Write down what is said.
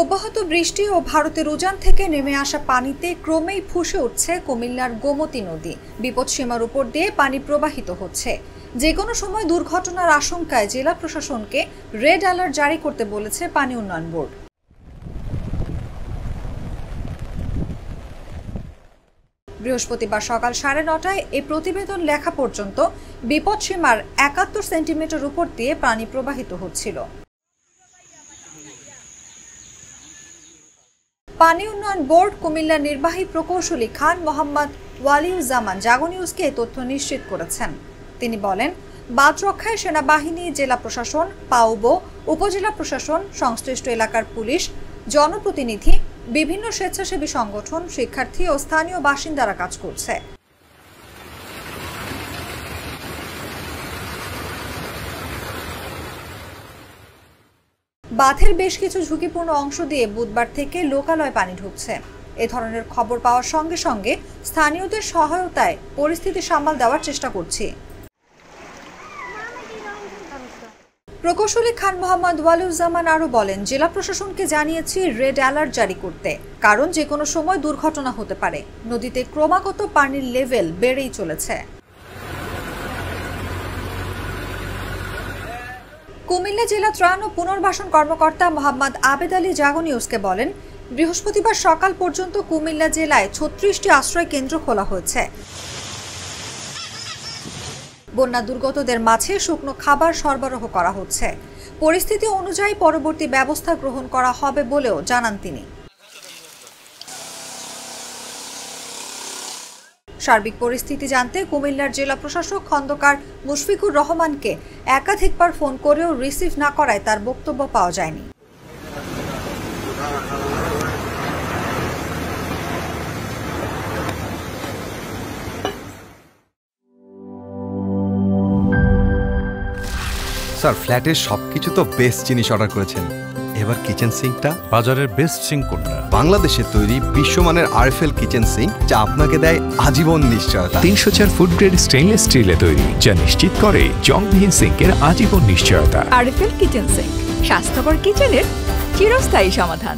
অব্যাহত বৃষ্টি ও ভারতের উজান থেকে নেমে আসা পানিতে ক্রমেই ফুঁসে উঠছে কুমিল্লার গোমতী নদী। বিপদসীমার উপর দিয়ে পানি প্রবাহিত হচ্ছে। যে কোনো সময় দুর্ঘটনার আশঙ্কায় জেলা প্রশাসনকে রেড অ্যালার্ট জারি করতে বলেছে পানি উন্নয়ন বোর্ড। বৃহস্পতিবার সকাল 9:30টায় এই প্রতিবেদন লেখা পর্যন্ত বিপদসীমার 71 সেন্টিমিটার উপর দিয়ে পানি প্রবাহিত হচ্ছিল। পানি উন্নয়ন বোর্ড কুমিল্লার নির্বাহী প্রকৌশলী খান মোহাম্মদ ওয়ালিউজ্জামান জাগো নিউজকে এই তথ্য নিশ্চিত করেছেন। তিনি বলেন, বাঁধ রক্ষায় সেনাবাহিনী, জেলা প্রশাসন, পাউবো, উপজেলা প্রশাসন, সংশ্লিষ্ট এলাকার পুলিশ, জনপ্রতিনিধি, বিভিন্ন স্বেচ্ছাসেবী সংগঠন, শিক্ষার্থী ও স্থানীয় বাসিন্দারা কাজ করছে। বাঁধের বেশ কিছু ঝুঁকিপূর্ণ অংশ দিয়ে বুধবার থেকে লোকালয়ে পানি ঢুকছে। এ ধরনের খবর পাওয়ার সঙ্গে সঙ্গে স্থানীয়দের সহায়তায় পরিস্থিতি সামাল দেওয়ার চেষ্টা করছি। প্রকৌশলী খান মোহাম্মদ ওয়ালিউজ্জামান আরও বলেন, জেলা প্রশাসনকে জানিয়েছি রেড অ্যালার্ট জারি করতে, কারণ যে কোনো সময় দুর্ঘটনা হতে পারে। নদীতে ক্রমাগত পানির লেভেল বেড়েই চলেছে। কুমিল্লা জেলা ত্রাণ ও পুনর্বাসন কর্মকর্তা মোহাম্মদ আবেদ আলী জাগো নিউজকে বলেন, বৃহস্পতিবার সকাল পর্যন্ত কুমিল্লা জেলায় 36টি আশ্রয় কেন্দ্র খোলা হয়েছে। বন্যা দুর্গতদের মাঝে শুকনো খাবার সরবরাহ করা হচ্ছে। পরিস্থিতি অনুযায়ী পরবর্তী ব্যবস্থা গ্রহণ করা হবে বলেও জানান তিনি। সার্বিক পরিস্থিতি জানতে কুমিল্লার জেলা প্রশাসক খন্দকার মুশফিকুর রহমানকে একাধিকবার ফোন করেও রিসিভ না করায় তার বক্তব্য পাওয়া যায়নি। স্যার, ফ্ল্যাটের সবকিছু তো বেস্ট জিনিস অর্ডার করেছেন, এবার কিচেন সিঙ্কটা? বাজারের বেস্ট সিঙ্ক কোনটা? বাংলাদেশে তৈরি বিশ্বমানের আরএফএল কিচেন সিঙ্ক, যা আপনাকে দেয় আজীবন নিশ্চয়তা। 304 ফুড গ্রেড স্টেইনলেস স্টিলে তৈরি, যা নিশ্চিত করে জংবিহীন সিঙ্কের আজীবন নিশ্চয়তা। আরএফএল কিচেন সিঙ্ক, স্বাস্থ্যকর কিচেনের চিরস্থায়ী সমাধান।